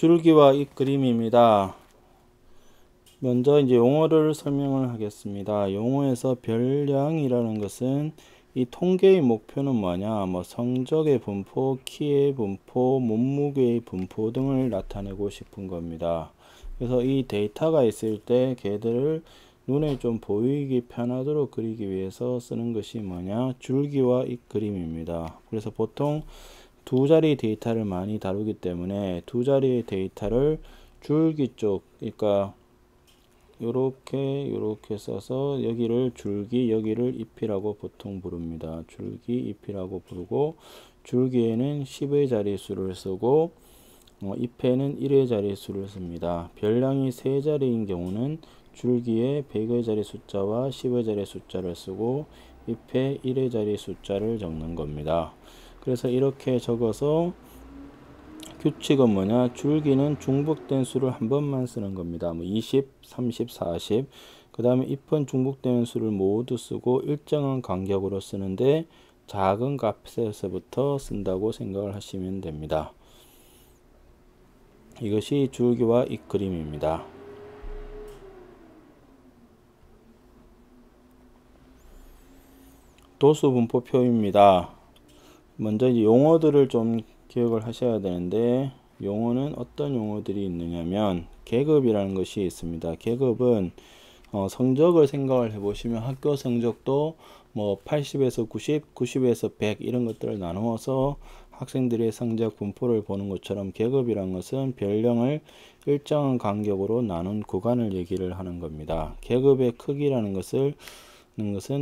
줄기와 잎그림입니다. 먼저 이제 용어를 설명을 하겠습니다. 용어에서 별량이라는 것은 이 통계의 목표는 뭐냐, 성적의 분포, 키의 분포, 몸무게의 분포 등을 나타내고 싶은 겁니다. 그래서 이 데이터가 있을 때 걔들을 눈에 좀 보이기 편하도록 그리기 위해서 쓰는 것이 뭐냐, 줄기와 잎그림입니다. 그래서 보통 두 자리 데이터를 많이 다루기 때문에 두 자리의 데이터를 줄기 쪽, 그러니까 요렇게 써서 여기를 줄기, 여기를 잎이라고 보통 부릅니다. 줄기, 잎이라고 부르고, 줄기에는 10의 자릿수를 쓰고 잎에는 1의 자릿수를 씁니다. 별량이 3자리인 경우는 줄기에 100의 자리 숫자와 10의 자리 숫자를 쓰고 잎에 1의 자리 숫자를 적는 겁니다. 그래서 이렇게 적어서 규칙은 뭐냐, 줄기는 중복된 수를 한 번만 쓰는 겁니다. 20, 30, 40. 그 다음에 잎은 중복되는 수를 모두 쓰고 일정한 간격으로 쓰는데 작은 값에서부터 쓴다고 생각을 하시면 됩니다. 이것이 줄기와 잎그림입니다. 도수분포표입니다. 먼저 이제 용어들을 좀 기억을 하셔야 되는데, 용어는 어떤 용어들이 있느냐면 계급이라는 것이 있습니다. 계급은 성적을 생각을 해보시면 학교 성적도 80에서 90, 90에서 100 이런 것들을 나누어서 학생들의 성적 분포를 보는 것처럼 계급이라는 것은 별령을 일정한 간격으로 나눈 구간을 얘기를 하는 겁니다. 계급의 크기라는 것은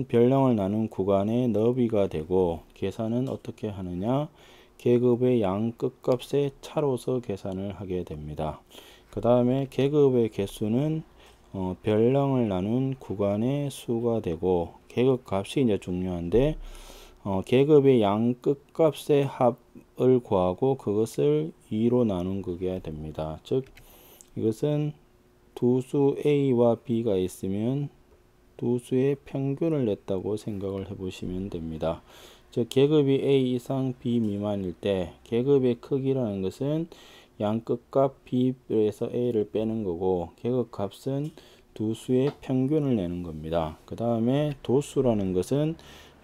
별령을 나눈 구간의 너비가 되고, 계산은 어떻게 하느냐, 계급의 양 끝값의 차로서 계산을 하게 됩니다. 그 다음에 계급의 개수는 별령을 나눈 구간의 수가 되고, 계급값이 이제 중요한데 계급의 양 끝값의 합을 구하고 그것을 2로 나눈 그게 됩니다. 즉 이것은 두 수 A와 B가 있으면 두 수의 평균을 냈다고 생각을 해 보시면 됩니다. 즉 계급이 A 이상 B 미만일 때 계급의 크기라는 것은 양 끝값 B에서 A를 빼는 거고, 계급값은 두 수의 평균을 내는 겁니다. 그 다음에 도수라는 것은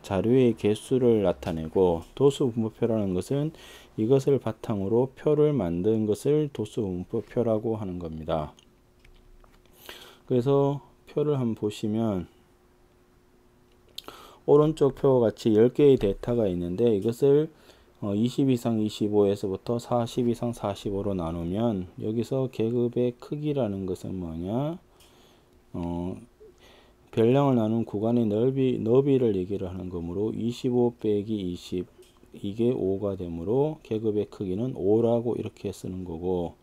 자료의 개수를 나타내고, 도수분포표라는 것은 이것을 바탕으로 표를 만든 것을 도수분포표라고 하는 겁니다. 그래서 표를 한번 보시면 오른쪽 표와 같이 10개의 데이터가 있는데, 이것을 20 이상 25에서부터 40 이상 45로 나누면 여기서 계급의 크기라는 것은 뭐냐, 별량을 나눈 구간의 너비를 얘기를 하는 거므로 25 빼기 20 이게 5가 되므로 계급의 크기는 5라고 이렇게 쓰는 거고,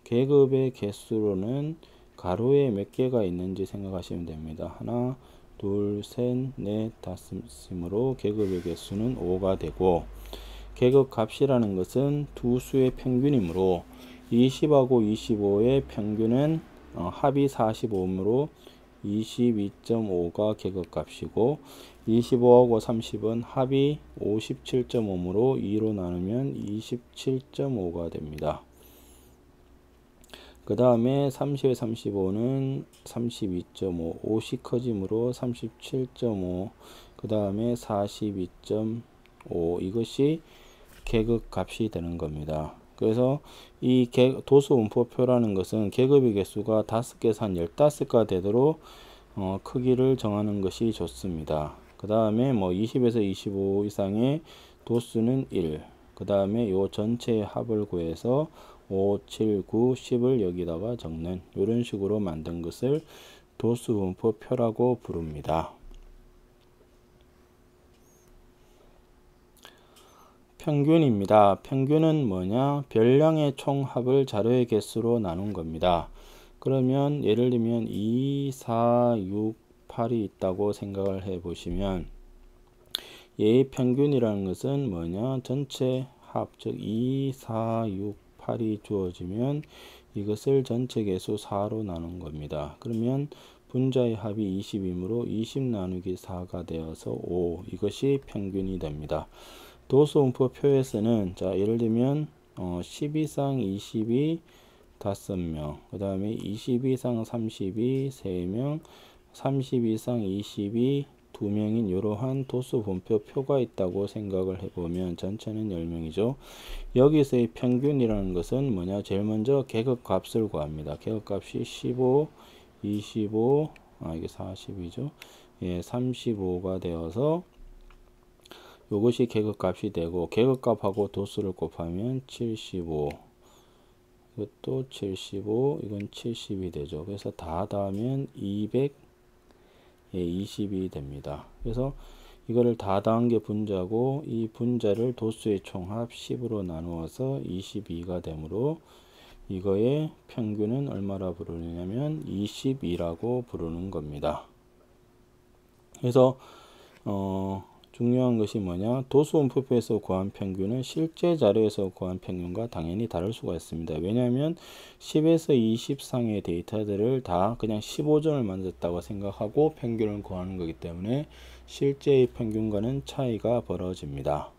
계급의 개수로는 가로에 몇 개가 있는지 생각하시면 됩니다. 하나, 둘, 셋, 넷, 다섯이므로 계급의 개수는 5가 되고, 계급 값이라는 것은 두 수의 평균이므로 20하고 25의 평균은 합이 45이므로 22.5가 계급 값이고, 25하고 30은 합이 57.5이므로 2로 나누면 27.5가 됩니다. 그 다음에 30에 35는 32.5, 5씩 커지므로 37.5, 그 다음에 42.5, 이것이 계급 값이 되는 겁니다. 그래서 이 도수분포표라는 것은 계급의 개수가 5개에서 한 15개가 되도록 크기를 정하는 것이 좋습니다. 그 다음에 20에서 25 이상의 도수는 1, 그 다음에 요 전체의 합을 구해서 5, 7, 9, 10을 여기다가 적는 이런 식으로 만든 것을 도수분포표라고 부릅니다. 평균입니다. 평균은 뭐냐, 별량의 총합을 자료의 개수로 나눈 겁니다. 그러면 예를 들면 2, 4, 6, 8이 있다고 생각을 해 보시면, 얘의 평균이라는 것은 뭐냐, 전체 합, 즉 2, 4, 6, 8이 주어지면 이것을 전체 개수 4로 나눈 겁니다. 그러면 분자의 합이 20이므로 20 나누기 4가 되어서 5, 이것이 평균이 됩니다. 도수분포표에서는 자 예를 들면 10 이상 20이 5명, 그 다음에 20 이상 32 3명, 30 이상 22 2명인 이러한 도수 분표 표가 있다고 생각을 해보면 전체는 10명이죠. 여기서의 평균이라는 것은 뭐냐? 제일 먼저 계급 값을 구합니다. 계급 값이 15, 25, 이게 40이죠. 예, 35가 되어서 이것이 계급 값이 되고, 계급 값하고 도수를 곱하면 75, 이것도 75, 이건 70이 되죠. 그래서 다 더하면 220이 됩니다. 그래서 이거를 다 더한 게 분자고, 이 분자를 도수의 총합 10으로 나누어서 22가 되므로 이거의 평균은 얼마라 부르냐면 22라고 부르는 겁니다. 그래서 중요한 것이 뭐냐? 도수분포표에서 구한 평균은 실제 자료에서 구한 평균과 당연히 다를 수가 있습니다. 왜냐하면 10에서 20 상의 데이터들을 다 그냥 15점을 만졌다고 생각하고 평균을 구하는 거기 때문에 실제의 평균과는 차이가 벌어집니다.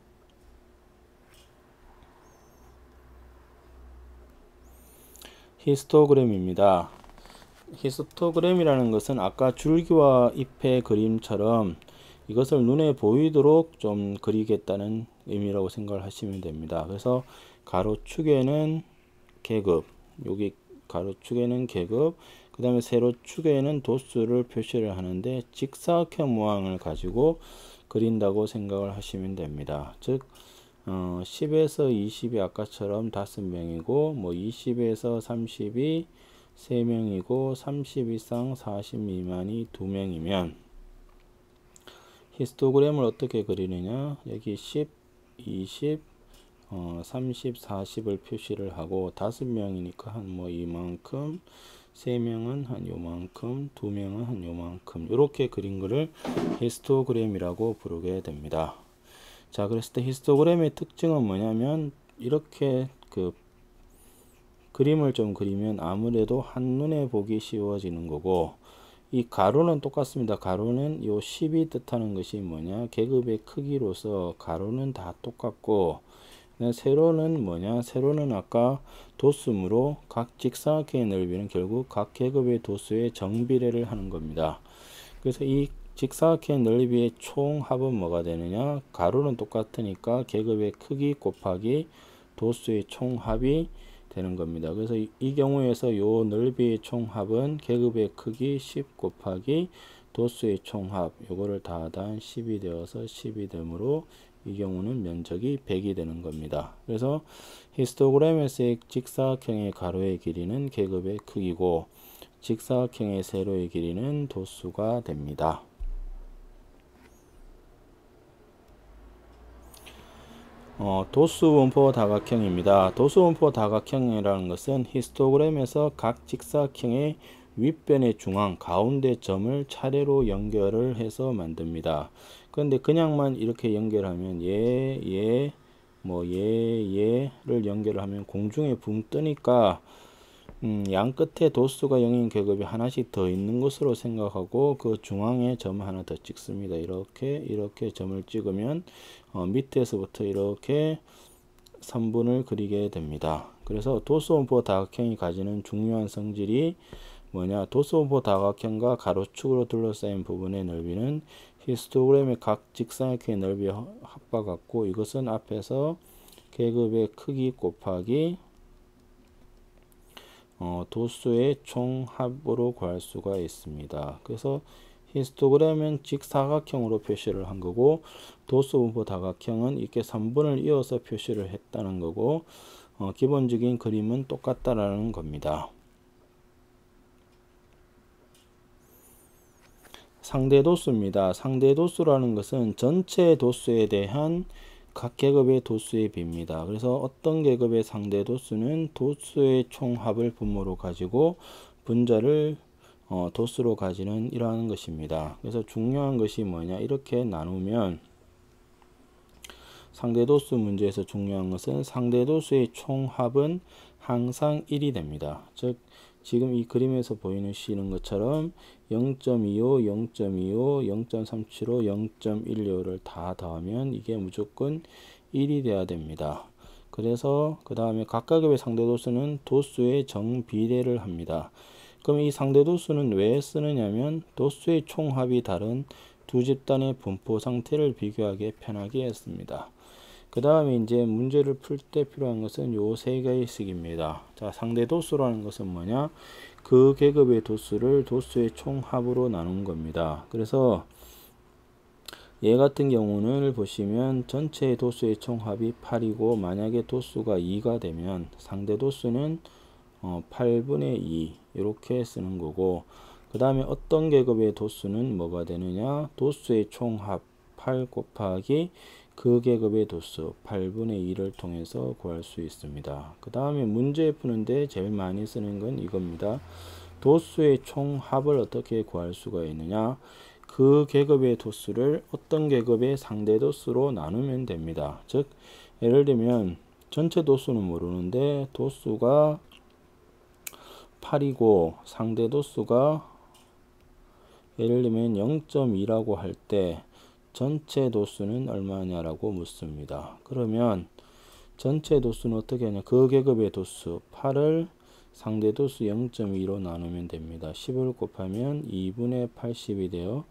히스토그램입니다. 히스토그램이라는 것은 아까 줄기와 잎의 그림처럼 이것을 눈에 보이도록 좀 그리겠다는 의미라고 생각을 하시면 됩니다. 그래서 가로축에는 계급, 여기 가로축에는 계급, 그 다음에 세로축에는 도수를 표시를 하는데 직사각형 모양을 가지고 그린다고 생각을 하시면 됩니다. 즉 10에서 20이 아까처럼 5명이고, 뭐 20에서 30이 3명이고, 30 이상 40 미만이 2명이면 히스토그램을 어떻게 그리느냐? 여기 10, 20, 30, 40을 표시를 하고 5명이니까 한 뭐 이만큼, 3명은 한 요만큼, 2명은 한 요만큼 이렇게 그린 거를 히스토그램이라고 부르게 됩니다. 자, 그랬을 때 히스토그램의 특징은 뭐냐면 이렇게 그 그림을 좀 그리면 아무래도 한눈에 보기 쉬워지는 거고, 이 가로는 똑같습니다. 가로는 요 10이 뜻하는 것이 뭐냐? 계급의 크기로서 가로는 다 똑같고, 세로는 뭐냐? 세로는 아까 도수므로 각 직사각형의 넓이는 결국 각 계급의 도수의 정비례를 하는 겁니다. 그래서 이 직사각형 넓이의 총합은 뭐가 되느냐? 가로는 똑같으니까 계급의 크기 곱하기 도수의 총합이 되는 겁니다. 그래서 이 경우에서 요 넓이의 총합은 계급의 크기 10 곱하기 도수의 총합, 요거를 다 하다 10이 되어서 10이 되므로 이 경우는 면적이 100이 되는 겁니다. 그래서 히스토그램에서의 직사각형의 가로의 길이는 계급의 크기고 직사각형의 세로의 길이는 도수가 됩니다. 도수분포 다각형입니다. 도수분포 다각형이라는 것은 히스토그램에서 각 직사각형의 윗변의 중앙, 가운데 점을 차례로 연결을 해서 만듭니다. 그런데 그냥만 이렇게 연결하면 얘를 연결하면 공중에 붕 뜨니까 양 끝에 도수가 0인 계급이 하나씩 더 있는 것으로 생각하고 그 중앙에 점 하나 더 찍습니다. 이렇게 점을 찍으면 밑에서부터 이렇게 선분을 그리게 됩니다. 그래서 도수분포 다각형이 가지는 중요한 성질이 뭐냐? 도수분포 다각형과 가로축으로 둘러싸인 부분의 넓이는 히스토그램의 각 직사각형의 넓이와 합과 같고, 이것은 앞에서 계급의 크기 곱하기 도수의 총합으로 구할 수가 있습니다. 그래서 히스토그램은 직사각형으로 표시를 한 거고, 도수분포 다각형은 이렇게 선분을 이어서 표시를 했다는 거고, 기본적인 그림은 똑같다라는 겁니다. 상대도수입니다. 상대도수라는 것은 전체 도수에 대한 각 계급의 도수의 비입니다. 그래서 어떤 계급의 상대도수는 도수의 총합을 분모로 가지고 분자를 도수로 가지는 이러한 것입니다. 그래서 중요한 것이 뭐냐? 이렇게 나누면 상대도수 문제에서 중요한 것은 상대도수의 총합은 항상 1이 됩니다. 즉 지금 이 그림에서 보이는 것처럼 0.25, 0.25, 0.375, 0.15를 다 더하면 이게 무조건 1이 돼야 됩니다. 그 그래서 그 다음에 각 계급의 상대 도수는 도수의 정비례를 합니다. 그럼 이 상대 도수는 왜 쓰느냐면 도수의 총합이 다른 두 집단의 분포 상태를 비교하기 편하게 했습니다. 그 다음에 이제 문제를 풀 때 필요한 것은 요 세 개씩입니다. 자, 상대 도수라는 것은 뭐냐? 그 계급의 도수를 도수의 총합으로 나눈 겁니다. 그래서 얘 같은 경우는 보시면 전체 도수의 총합이 8이고 만약에 도수가 2가 되면 상대 도수는 8분의 2 이렇게 쓰는 거고, 그 다음에 어떤 계급의 도수는 뭐가 되느냐? 도수의 총합 8 곱하기 그 계급의 도수 8분의 2를 통해서 구할 수 있습니다. 그 다음에 문제 푸는데 제일 많이 쓰는 건 이겁니다. 도수의 총합을 어떻게 구할 수가 있느냐? 그 계급의 도수를 어떤 계급의 상대 도수로 나누면 됩니다. 즉 예를 들면 전체 도수는 모르는데 도수가 8이고 상대 도수가 예를 들면 0.2라고 할 때 전체 도수는 얼마냐라고 묻습니다. 그러면 전체 도수는 어떻게 하냐? 그 계급의 도수 8을 상대 도수 0.2로 나누면 됩니다. 10을 곱하면 2분의 80이 되어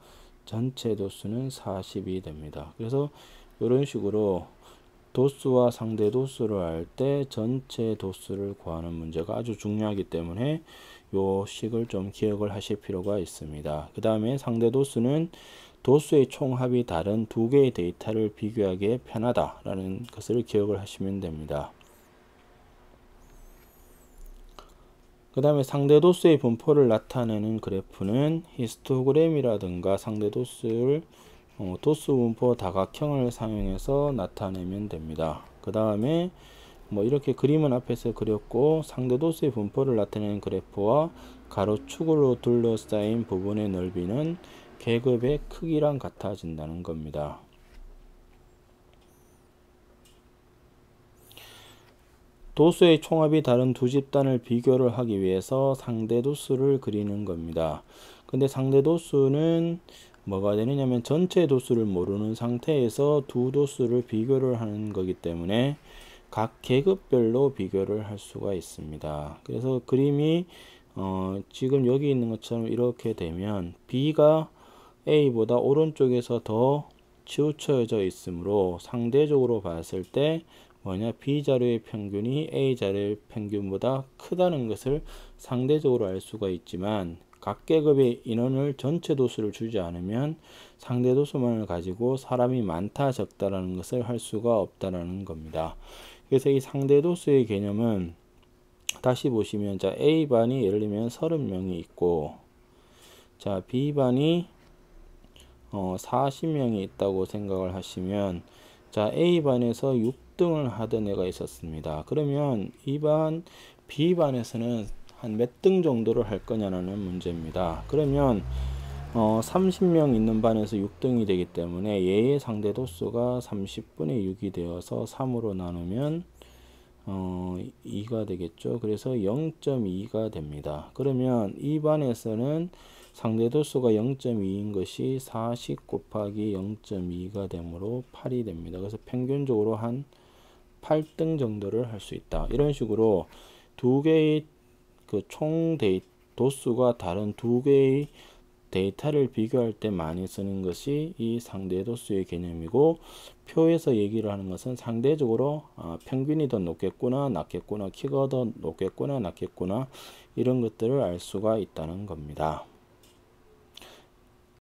전체 도수는 40이 됩니다. 그래서 이런 식으로 도수와 상대 도수를 알 때 전체 도수를 구하는 문제가 아주 중요하기 때문에 요 식을 좀 기억을 하실 필요가 있습니다. 그 다음에 상대 도수는 도수의 총합이 다른 두 개의 데이터를 비교하기에 편하다라는 것을 기억을 하시면 됩니다. 그 다음에 상대 도수의 분포를 나타내는 그래프는 히스토그램이라든가 상대 도수를 도수 분포 다각형을 사용해서 나타내면 됩니다. 그 다음에 뭐 이렇게 그림은 앞에서 그렸고 상대 도수의 분포를 나타내는 그래프와 가로축으로 둘러싸인 부분의 넓이는 계급의 크기랑 같아진다는 겁니다. 도수의 총합이 다른 두 집단을 비교를 하기 위해서 상대 도수를 그리는 겁니다. 근데 상대 도수는 뭐가 되느냐면 전체 도수를 모르는 상태에서 두 도수를 비교를 하는 거기 때문에 각 계급별로 비교를 할 수가 있습니다. 그래서 그림이 지금 여기 있는 것처럼 이렇게 되면 B가 A보다 오른쪽에서 더 치우쳐져 있으므로 상대적으로 봤을 때 뭐냐? B 자료의 평균이 A 자료의 평균보다 크다는 것을 상대적으로 알 수가 있지만 각 계급의 인원을 전체 도수를 주지 않으면 상대 도수만을 가지고 사람이 많다 적다라는 것을 할 수가 없다라는 겁니다. 그래서 이 상대 도수의 개념은 다시 보시면 자 A반이 예를 들면 30명이 있고 자 B반이 40명이 있다고 생각을 하시면 자 A반에서 6등을 하던 애가 있었습니다. 그러면 이반 B반에서는 한 몇 등 정도를 할 거냐라는 문제입니다. 그러면 30명 있는 반에서 6등이 되기 때문에 얘의 상대 도수가 30분의 6이 되어서 3으로 나누면 2가 되겠죠. 그래서 0.2가 됩니다. 그러면 이 반에서는 상대 도수가 0.2인 것이 40 곱하기 0.2가 되므로 8이 됩니다. 그래서 평균적으로 한 8등 정도를 할 수 있다. 이런 식으로 두 개의 그 총 도수가 다른 두 개의 데이터를 비교할 때 많이 쓰는 것이 이 상대 도수의 개념이고, 표에서 얘기를 하는 것은 상대적으로 평균이 더 높겠구나 낮겠구나, 키가 더 높겠구나 낮겠구나 이런 것들을 알 수가 있다는 겁니다.